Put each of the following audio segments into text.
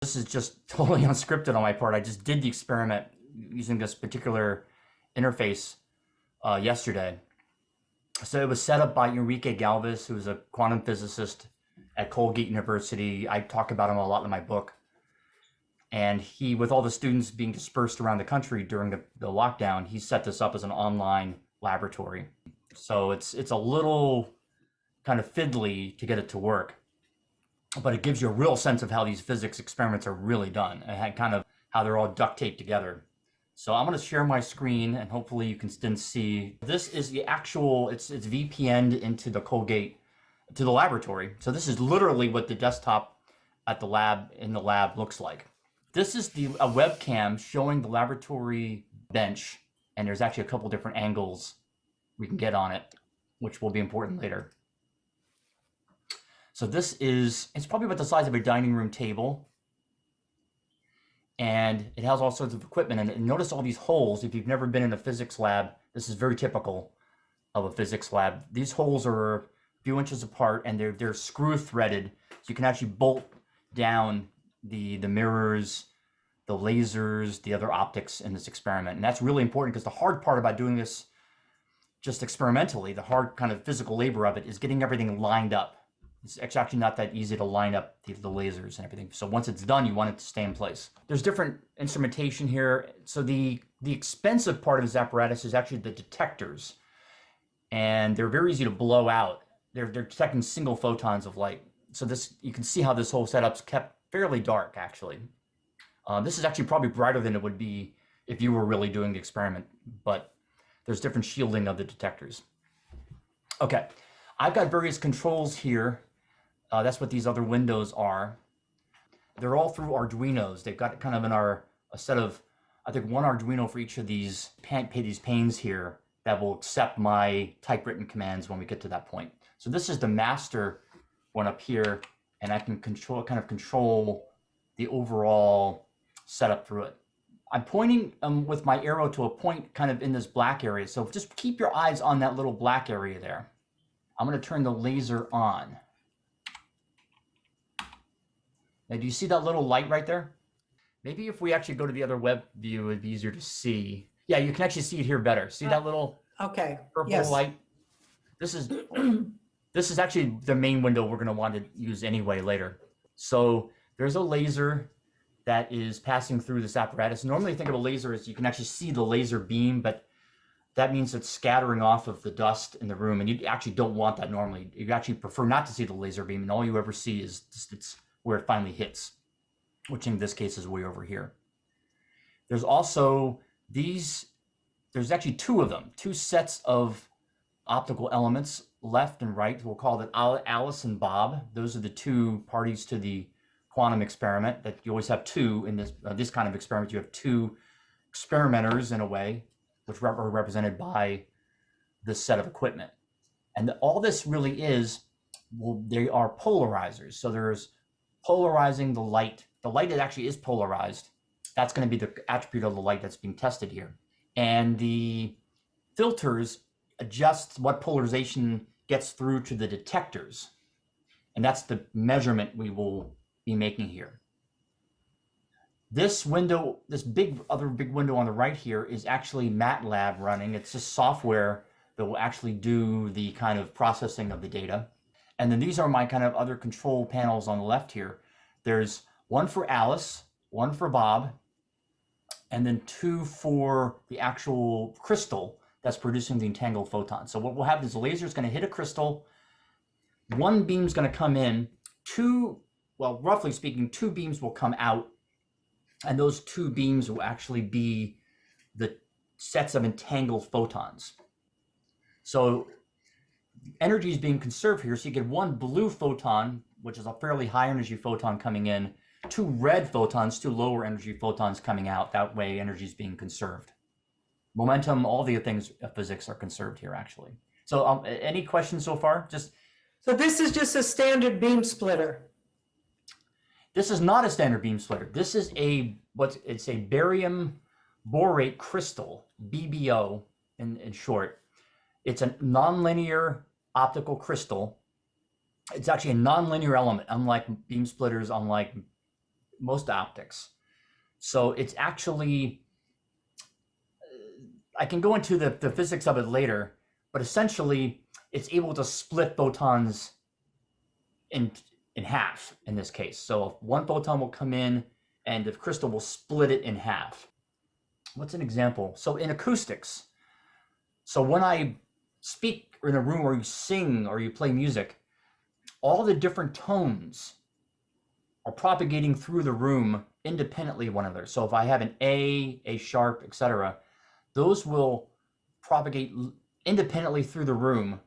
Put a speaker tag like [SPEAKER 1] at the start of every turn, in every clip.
[SPEAKER 1] This is just totally unscripted on my part. I just did the experiment using this particular interface yesterday. So it was set up by Enrique Galvez, who is a quantum physicist at Colgate University. I talk about him a lot in my book. And he, with all the students being dispersed around the country during the lockdown, he set this up as an online laboratory. So it's a little kind of fiddly to get it to work, but it gives you a real sense of how these physics experiments are really done and kind of how they're all duct taped together. So I'm going to share my screen and hopefully you can still see. This is the actual, it's VPN'd into the Colgate, to the laboratory. So this is literally what the desktop at the lab, in the lab looks like. This is a webcam showing the laboratory bench, and there's actually a couple different angles we can get on it, which will be important later. So this is, it's probably about the size of a dining room table. And it has all sorts of equipment in it. And notice all these holes. If you've never been in a physics lab, this is very typical of a physics lab. These holes are a few inches apart and they're screw threaded. So you can actually bolt down the mirrors, the lasers, the other optics in this experiment. And that's really important because the hard part about doing this just experimentally, the hard kind of physical labor of it is getting everything lined up. It's actually not that easy to line up the lasers and everything. So once it's done, you want it to stay in place. There's different instrumentation here. So the expensive part of this apparatus is actually the detectors. And they're very easy to blow out. They're detecting single photons of light. So this, you can see how this whole setup's kept fairly dark, actually. This is actually probably brighter than it would be if you were really doing the experiment, but there's different shielding of the detectors. Okay, I've got various controls here. That's what these other windows are. They're all through Arduinos. They've got kind of a set of, I think, one Arduino for each of these panes here that will accept my typewritten commands when we get to that point. So this is the master one up here, and I can control the overall setup through it. I'm pointing with my arrow to a point kind of in this black area. So just keep your eyes on that little black area there. I'm going to turn the laser on. Now, do you see that little light right there? Maybe if we actually go to the other web view, it'd be easier to see. Yeah, you can actually see it here better. See that little purple light? This is actually the main window we're going to want to use anyway later. So there's a laser that is passing through this apparatus. Normally, think of a laser as you can actually see the laser beam, but that means it's scattering off of the dust in the room, and you actually don't want that normally. You actually prefer not to see the laser beam, and all you ever see is just it's where it finally hits, which in this case is way over here. There's also there's actually two of them, two sets of optical elements, left and right. We'll call that Alice and Bob. Those are the two parties to the quantum experiment. That you always have two in this kind of experiment. You have two experimenters in a way, which are represented by this set of equipment. And all this really is, well, they are polarizers. So there's polarizing the light. The light that actually is polarized, that's going to be the attribute of the light that's being tested here. And the filters adjust what polarization gets through to the detectors. And that's the measurement we will be making here. This window, this other big window on the right here is actually MATLAB running. It's just software that will actually do the kind of processing of the data. And then these are my kind of other control panels on the left here. There's one for Alice, one for Bob, and then two for the actual crystal that's producing the entangled photon. So what will happen is the laser is going to hit a crystal. One beam's going to come in. Roughly speaking, two beams will come out. And those two beams will actually be the sets of entangled photons. So energy is being conserved here. So you get one blue photon, which is a fairly high energy photon coming in, two red photons, two lower energy photons coming out. That way energy is being conserved. Momentum, all the things of physics are conserved here actually. So any questions so far?
[SPEAKER 2] So this is just a standard beam splitter.
[SPEAKER 1] This is not a standard beam splitter. This is it's a barium borate crystal, BBO in short. It's a nonlinear optical crystal. It's actually a nonlinear element, unlike beam splitters, unlike most optics. So it's actually, I can go into the physics of it later, but essentially it's able to split photons in half in this case. So one photon will come in and the crystal will split it in half. What's an example? So in acoustics, so when I speak in a room or you sing or you play music, all the different tones are propagating through the room independently of one another. So if I have an A sharp, etc., those will propagate independently through the room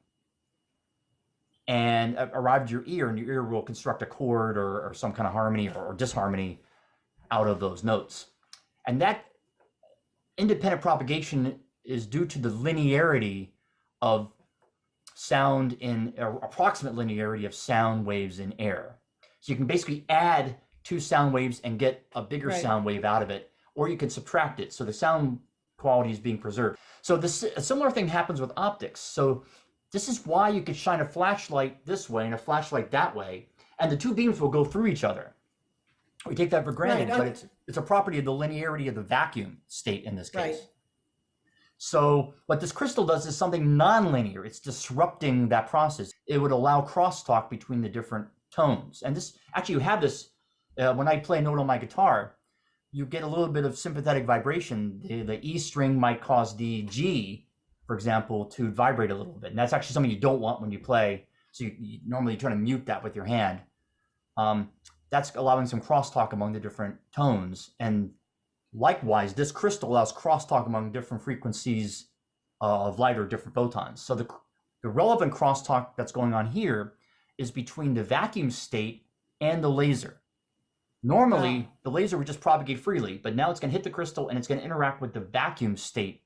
[SPEAKER 1] and arrive at your ear, and your ear will construct a chord or some kind of harmony or disharmony out of those notes. And that independent propagation is due to the linearity of sound in approximate linearity of sound waves in air. So you can basically add two sound waves and get a bigger sound wave out of it, or you can subtract it. So the sound quality is being preserved. So a similar thing happens with optics. So this is why you could shine a flashlight this way and a flashlight that way, and the two beams will go through each other. We take that for granted, but it's a property of the linearity of the vacuum state in this case. Right. So what this crystal does is something nonlinear. It's disrupting that process. It would allow crosstalk between the different tones. And this, actually, you have this, when I play a note on my guitar, you get a little bit of sympathetic vibration. The E string might cause the G, for example, to vibrate a little bit. And that's actually something you don't want when you play. So you normally try to mute that with your hand. That's allowing some crosstalk among the different tones. And likewise, this crystal allows crosstalk among different frequencies of light or different photons. So the relevant crosstalk that's going on here is between the vacuum state and the laser. Normally, the laser would just propagate freely, but now it's going to hit the crystal and it's going to interact with the vacuum state.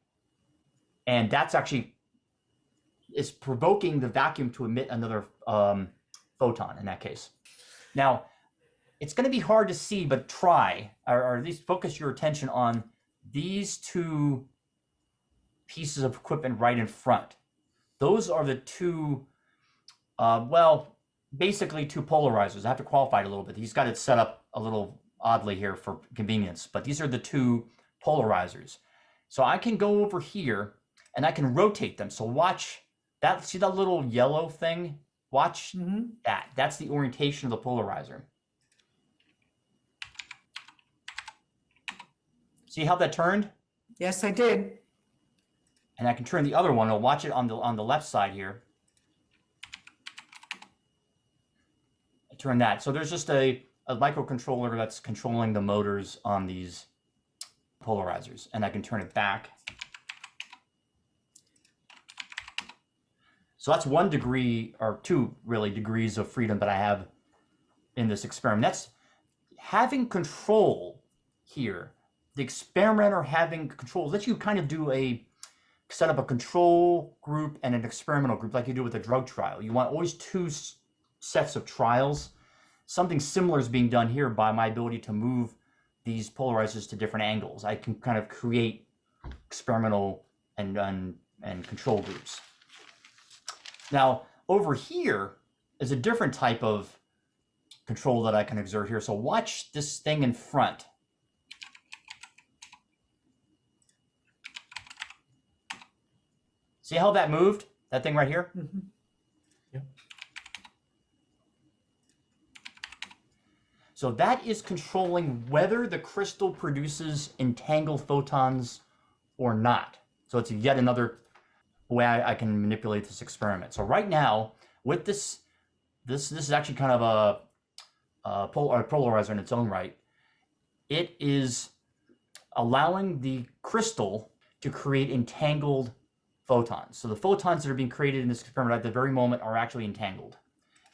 [SPEAKER 1] And that's actually, it's provoking the vacuum to emit another photon in that case. Now, it's going to be hard to see, but try, or at least focus your attention on these two pieces of equipment right in front. Those are the two, basically two polarizers. I have to qualify it a little bit. He's got it set up a little oddly here for convenience, but these are the two polarizers. So I can go over here and I can rotate them. So watch that, see that little yellow thing? Watch that. That's the orientation of the polarizer. See how that turned?
[SPEAKER 2] Yes, I did.
[SPEAKER 1] And I can turn the other one. I'll watch it on the left side here. I turn that. So there's just a microcontroller that's controlling the motors on these polarizers. And I can turn it back. So that's 1 degree, or 2 really degrees of freedom that I have in this experiment. That's having control here. The experimenter having control lets you kind of set up a control group and an experimental group like you do with a drug trial. You want always 2 sets of trials. Something similar is being done here by my ability to move these polarizers to different angles. I can kind of create experimental and control groups. Now, over here is a different type of control that I can exert here. So watch this thing in front. See how that moved? That thing right here? Mm-hmm. Yeah. So that is controlling whether the crystal produces entangled photons or not. So it's yet another way I can manipulate this experiment. So right now, with this is actually kind of a polarizer in its own right. It is allowing the crystal to create entangled photons. So the photons that are being created in this experiment at the very moment are actually entangled.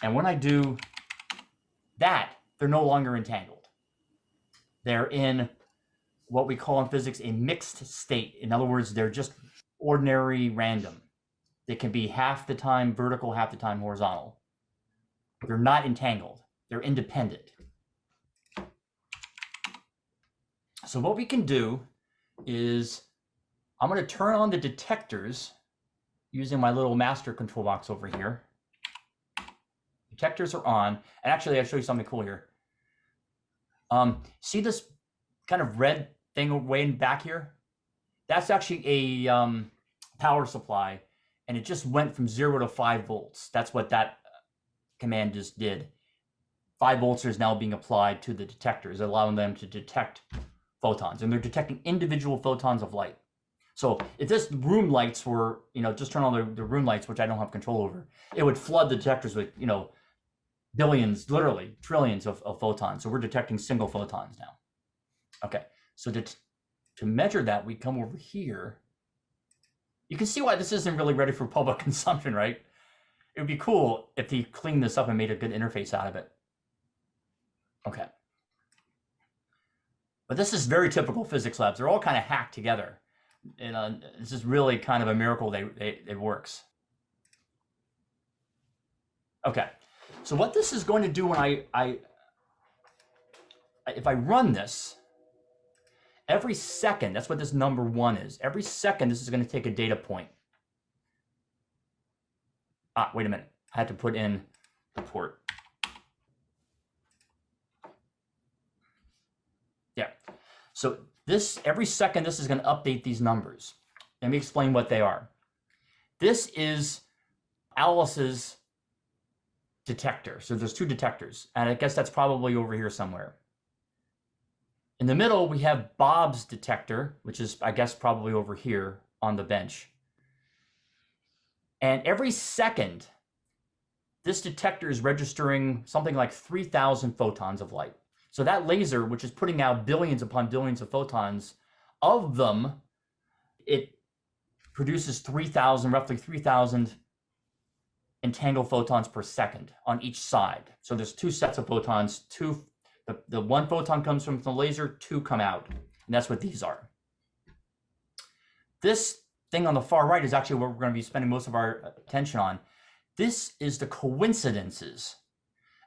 [SPEAKER 1] And when I do that, they're no longer entangled. They're in what we call in physics a mixed state. In other words, they're just ordinary random. They can be half the time vertical, half the time horizontal. They're not entangled. They're independent. So what we can do is I'm going to turn on the detectors using my little master control box over here. Detectors are on. And actually, I'll show you something cool here. See this kind of red thing way in back here? That's actually a power supply, and it just went from 0 to 5 volts. That's what that command just did. 5 volts is now being applied to the detectors, allowing them to detect photons, and they're detecting individual photons of light. So if this room lights were, just turn on the room lights, which I don't have control over, it would flood the detectors with, billions, literally trillions of photons. So we're detecting single photons now. Okay, so to measure that, we come over here. You can see why this isn't really ready for public consumption, right? It would be cool if he cleaned this up and made a good interface out of it. Okay. But this is very typical physics labs. They're all kind of hacked together. And this is really kind of a miracle it works. Okay. So what this is going to do when if I run this, every second, that's what this number 1 is. Every second, this is going to take a data point. Wait a minute. I had to put in the port. Yeah. So every second, this is going to update these numbers. Let me explain what they are. This is Alice's detector. So there's 2 detectors, and I guess that's probably over here somewhere. In the middle, we have Bob's detector, which is, I guess, probably over here on the bench. And every second, this detector is registering something like 3,000 photons of light. So that laser, which is putting out billions upon billions of photons, of them, it produces roughly 3,000 entangled photons per second on each side. So there's 2 sets of photons. The 1 photon comes from the laser, 2 come out, and that's what these are. This thing on the far right is actually what we're going to be spending most of our attention on. This is the coincidences.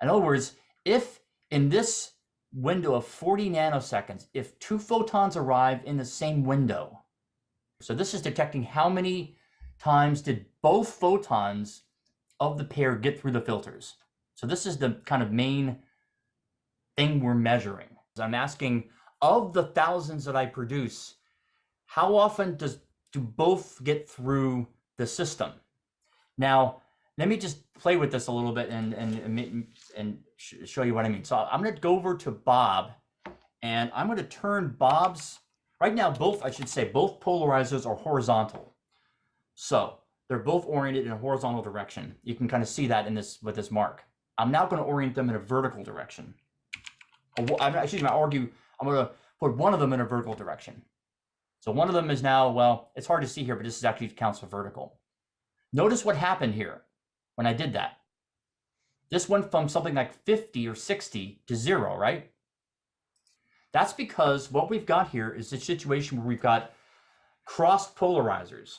[SPEAKER 1] In other words, if in this window of 40 nanoseconds, if 2 photons arrive in the same window, so this is detecting how many times did both photons of the pair get through the filters. So this is the kind of main thing we're measuring. I'm asking, of the thousands that I produce, how often do both get through the system? Now, let me just play with this a little bit and show you what I mean. So I'm going to go over to Bob, and I'm going to turn Bob's, right now, both polarizers are horizontal. So they're both oriented in a horizontal direction. You can kind of see that with this mark. I'm now going to orient them in a vertical direction. I'm going to put one of them in a vertical direction. So one of them is now, well, it's hard to see here, but this is actually counts for vertical. Notice what happened here when I did that. This went from something like 50 or 60 to 0, right? That's because what we've got here is a situation where we've got crossed polarizers.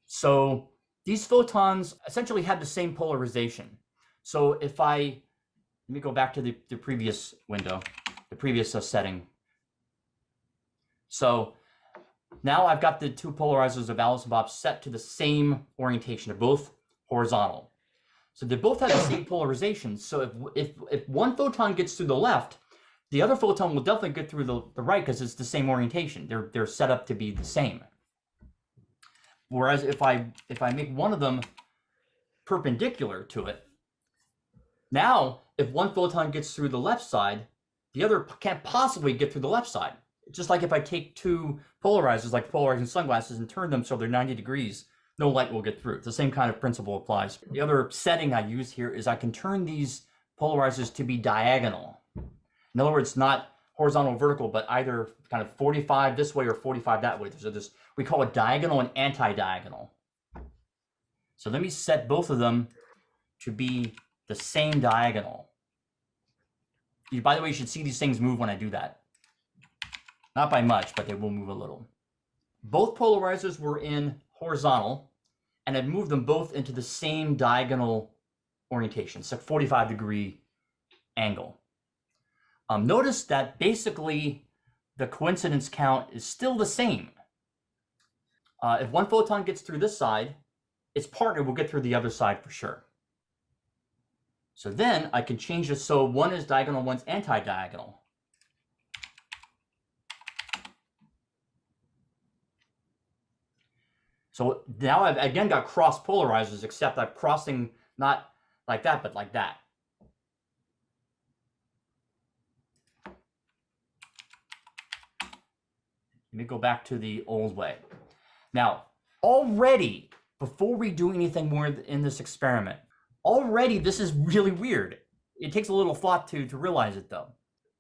[SPEAKER 1] So these photons essentially have the same polarization. So if let me go back to the previous window, the previous setting. So now I've got the 2 polarizers of Alice and Bob set to the same orientation. They're both horizontal. So they both have the same polarization. So if one photon gets through the left, the other photon will definitely get through the right because it's the same orientation. They're set up to be the same. Whereas if I make one of them perpendicular to it, now if one photon gets through the left side, the other can't possibly get through the left side. Just like if I take 2 polarizers, like polarizing sunglasses, and turn them so they're 90 degrees, no light will get through. It's the same kind of principle applies. The other setting I use here is I can turn these polarizers to be diagonal. In other words, not horizontal or vertical, but either kind of 45 this way or 45 that way. So we call it diagonal and anti-diagonal. So let me set both of them to be the same diagonal. By the way, you should see these things move when I do that. Not by much, but they will move a little. Both polarizers were in horizontal, and I've moved them both into the same diagonal orientation, so 45-degree angle. Notice that basically the coincidence count is still the same. If one photon gets through this side, its partner will get through the other side for sure. So then I can change this so one is diagonal, one's anti-diagonal. So now I've again got cross polarizers, except I'm crossing not like that, but like that. Let me go back to the old way. Now, already, before we do anything more in this experiment, already this is really weird. It takes a little thought to realize it though.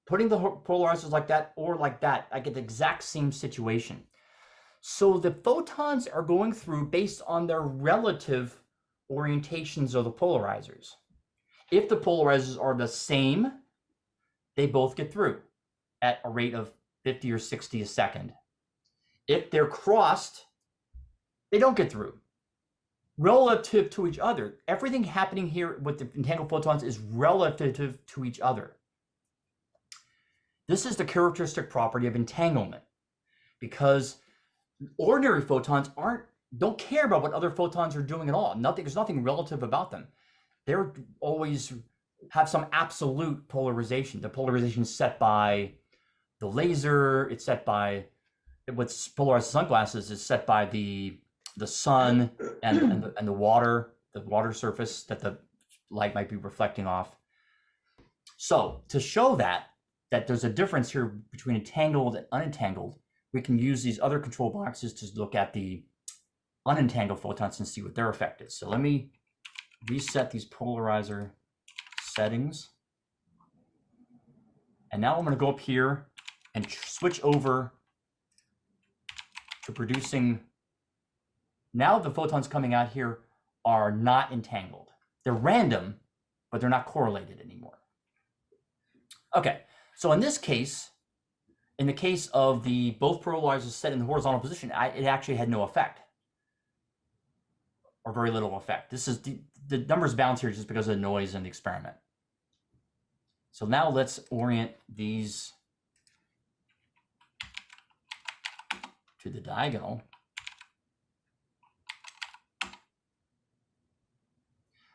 [SPEAKER 1] Putting the polarizers like that or like that, I get the exact same situation. So the photons are going through based on their relative orientations of the polarizers. If the polarizers are the same, they both get through at a rate of 50 or 60 a second. If they're crossed, they don't get through. Relative to each other, everything happening here with the entangled photons is relative to each other. This is the characteristic property of entanglement, because ordinary photons don't care about what other photons are doing at all. There's nothing relative about them. They're always have some absolute polarization. The polarization is set by the laser. It's set by what's polarized sunglasses is set by the sun and the water surface that the light might be reflecting off. So to show that there's a difference here between entangled and unentangled, we can use these other control boxes to look at the unentangled photons and see what their effect is. So let me reset these polarizer settings. And now I'm going to go up here and switch over to producing. Now the photons coming out here are not entangled. They're random, but they're not correlated anymore. Okay, so in this case, in the case of the both polarizers set in the horizontal position, it actually had no effect, or very little effect. This is the numbers bounce here just because of the noise in the experiment. So now let's orient these to the diagonal.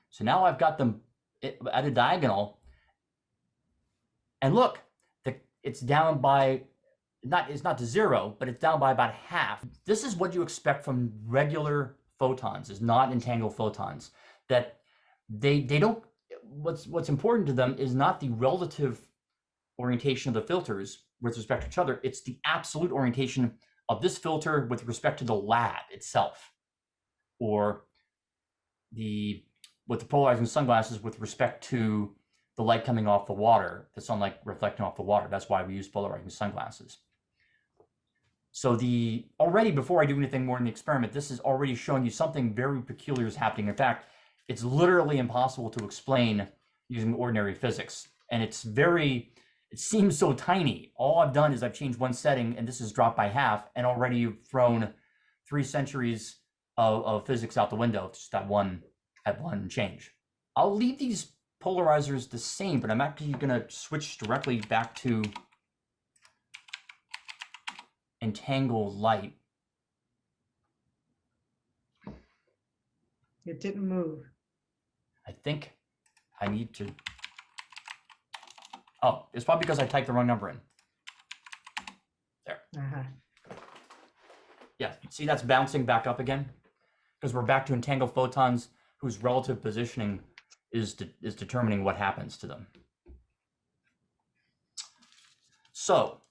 [SPEAKER 1] So now I've got them at a diagonal, and look, it's down by, it's not to zero, but it's down by about half. This is what you expect from regular photons, is not entangled photons, that they don't, what's important to them is not the relative orientation of the filters with respect to each other, it's the absolute orientation of this filter with respect to the lab itself, or with the polarizing sunglasses with respect to the light coming off the water, the sunlight reflecting off the water. That's why we use polarizing sunglasses. So already before I do anything more in the experiment, this is already showing you something very peculiar is happening. In fact, it's literally impossible to explain using ordinary physics. And it seems so tiny. All I've done is I've changed one setting and this is dropped by half, and already you've thrown 3 centuries of physics out the window, just at one change. I'll leave these polarizers the same, but I'm actually gonna switch directly back to entangled light.
[SPEAKER 2] It didn't move.
[SPEAKER 1] I think I need to, oh, it's probably because I typed the wrong number in. There. Yeah, see that's bouncing back up again? Because we're back to entangled photons whose relative positioning is determining what happens to them. So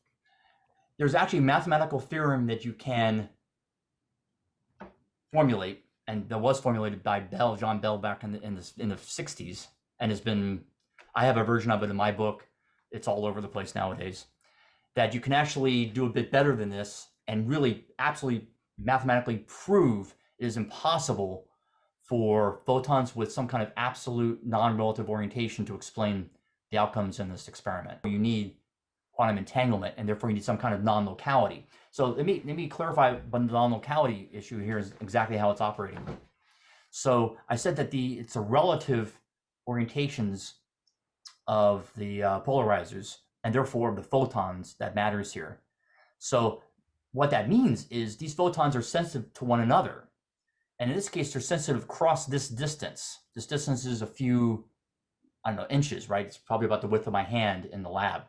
[SPEAKER 1] there's actually a mathematical theorem that you can formulate, and that was formulated by John Bell back in the 60s, and has been, I have a version of it in my book. It's all over the place nowadays. That you can actually do a bit better than this and really absolutely mathematically prove it is impossible for photons with some kind of absolute non-relative orientation to explain the outcomes in this experiment. You need quantum entanglement, and therefore you need some kind of non-locality. So let me clarify the non-locality issue here is exactly how it's operating. So I said that it's a relative orientations of the polarizers, and therefore the photons that matters here. So what that means is these photons are sensitive to one another. And in this case, they're sensitive across this distance. This distance is a few I don't know, inches, right? It's probably about the width of my hand in the lab.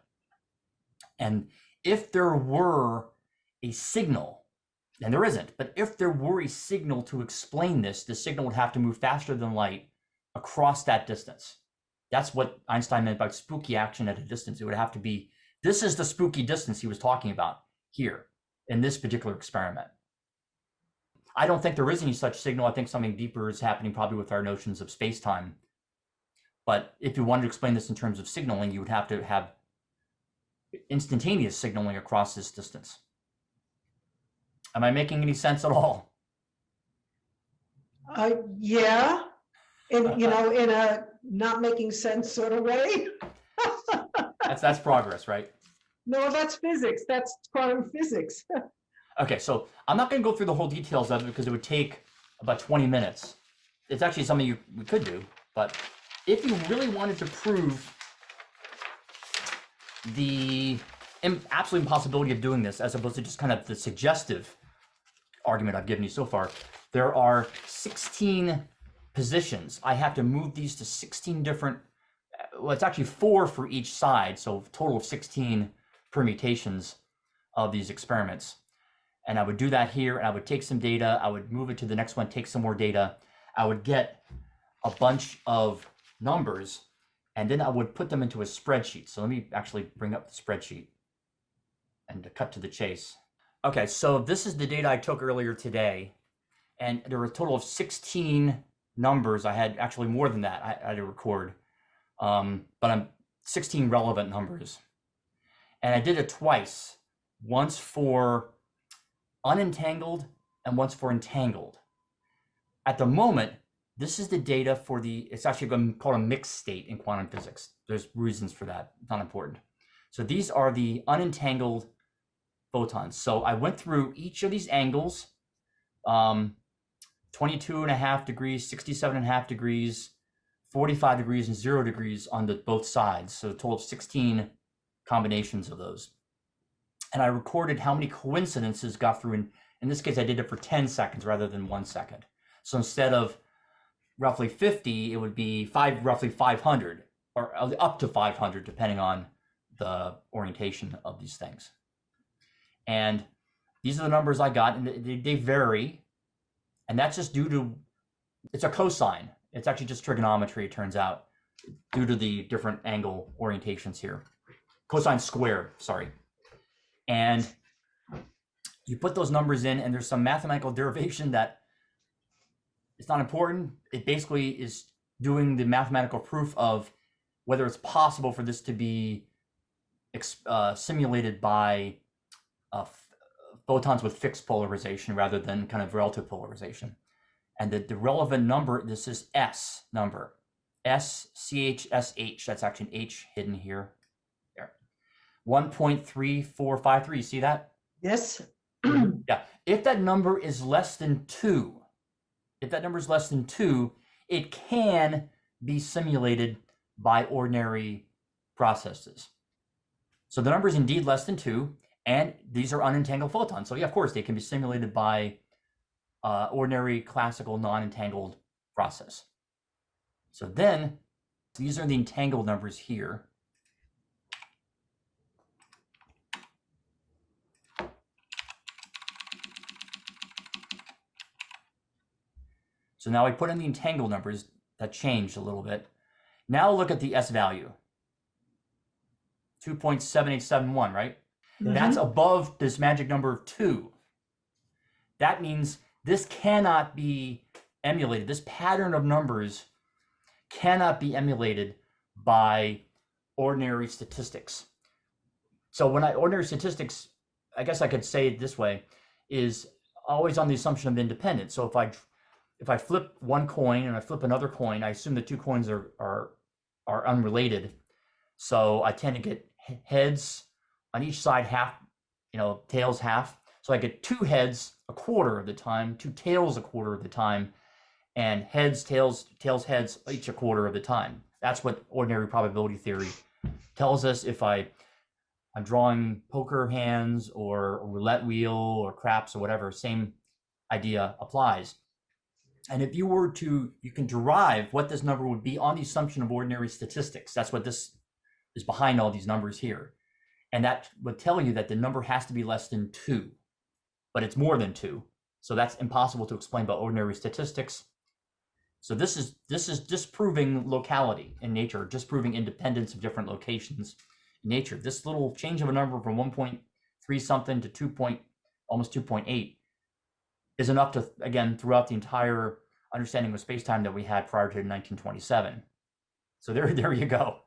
[SPEAKER 1] And if there were a signal, and there isn't, but if there were a signal to explain this, the signal would have to move faster than light across that distance. That's what Einstein meant by spooky action at a distance. It would have to be, this is the spooky distance he was talking about here in this particular experiment. I don't think there is any such signal. I think something deeper is happening probably with our notions of space-time. But if you wanted to explain this in terms of signaling, you would have to have instantaneous signaling across this distance. Am I making any sense at all?
[SPEAKER 2] Yeah, in a not making sense sort of way.
[SPEAKER 1] That's progress, right?
[SPEAKER 2] No, that's physics. That's quantum physics.
[SPEAKER 1] Okay, so I'm not going to go through the whole details of it because it would take about 20 minutes. It's actually something we could do, but if you really wanted to prove the absolute impossibility of doing this, as opposed to just kind of the suggestive argument I've given you so far, there are 16 positions. I have to move these to 16 different, well, it's actually 4 for each side, so a total of 16 permutations of these experiments. And I would do that here, and I would take some data, I would move it to the next one, take some more data, I would get a bunch of numbers, and then I would put them into a spreadsheet. So let me actually bring up the spreadsheet and to cut to the chase. Okay, so this is the data I took earlier today, and there were a total of 16 numbers. I had actually more than that I had to record, but I'm 16 relevant numbers. And I did it twice, once for unentangled and once for entangled. At the moment, this is the data for it's actually called a mixed state in quantum physics. There's reasons for that, not important. So these are the unentangled photons. So I went through each of these angles, 22.5 degrees, 67.5 degrees, 45 degrees, and 0 degrees on both sides. So a total of 16 combinations of those. And I recorded how many coincidences got through. In this case, I did it for 10 seconds rather than 1 second. So instead of roughly 50, it would be roughly 500, or up to 500, depending on the orientation of these things. And these are the numbers I got, and they vary. And that's just due to, it's a cosine. It's actually just trigonometry, it turns out, due to the different angle orientations here. Cosine squared, sorry. And you put those numbers in, and there's some mathematical derivation that it's not important. It basically is doing the mathematical proof of whether it's possible for this to be simulated by photons with fixed polarization rather than kind of relative polarization. And the relevant number, this is S number, SCHSH, that's actually an H hidden here. There, 1.3453, you see that?
[SPEAKER 2] Yes.
[SPEAKER 1] Yeah, if that number is less than 2, it can be simulated by ordinary processes. So the number is indeed less than 2, and these are unentangled photons. So yeah, of course, they can be simulated by ordinary classical non-entangled process. So then, these are the entangled numbers here. So now I put in the entangled numbers that changed a little bit. Now look at the S value, 2.7871, right? Mm-hmm. That's above this magic number of 2. That means this cannot be emulated. This pattern of numbers cannot be emulated by ordinary statistics. So ordinary statistics, I guess I could say it this way, is always on the assumption of independence. So if I flip one coin and I flip another coin, I assume the two coins are unrelated. So I tend to get heads on each side half, tails half. So I get 2 heads a quarter of the time, 2 tails a quarter of the time, and heads, tails, heads each a quarter of the time. That's what ordinary probability theory tells us. If I'm drawing poker hands or a roulette wheel or craps or whatever, same idea applies. And if you were to, you can derive what this number would be on the assumption of ordinary statistics. That's what this is behind all these numbers here. And that would tell you that the number has to be less than 2, but it's more than 2. So that's impossible to explain by ordinary statistics. So this is disproving locality in nature, disproving independence of different locations in nature. This little change of a number from 1.3 something to almost 2.8 is enough to, again, throughout the entire understanding of space-time that we had prior to 1927. So there you go.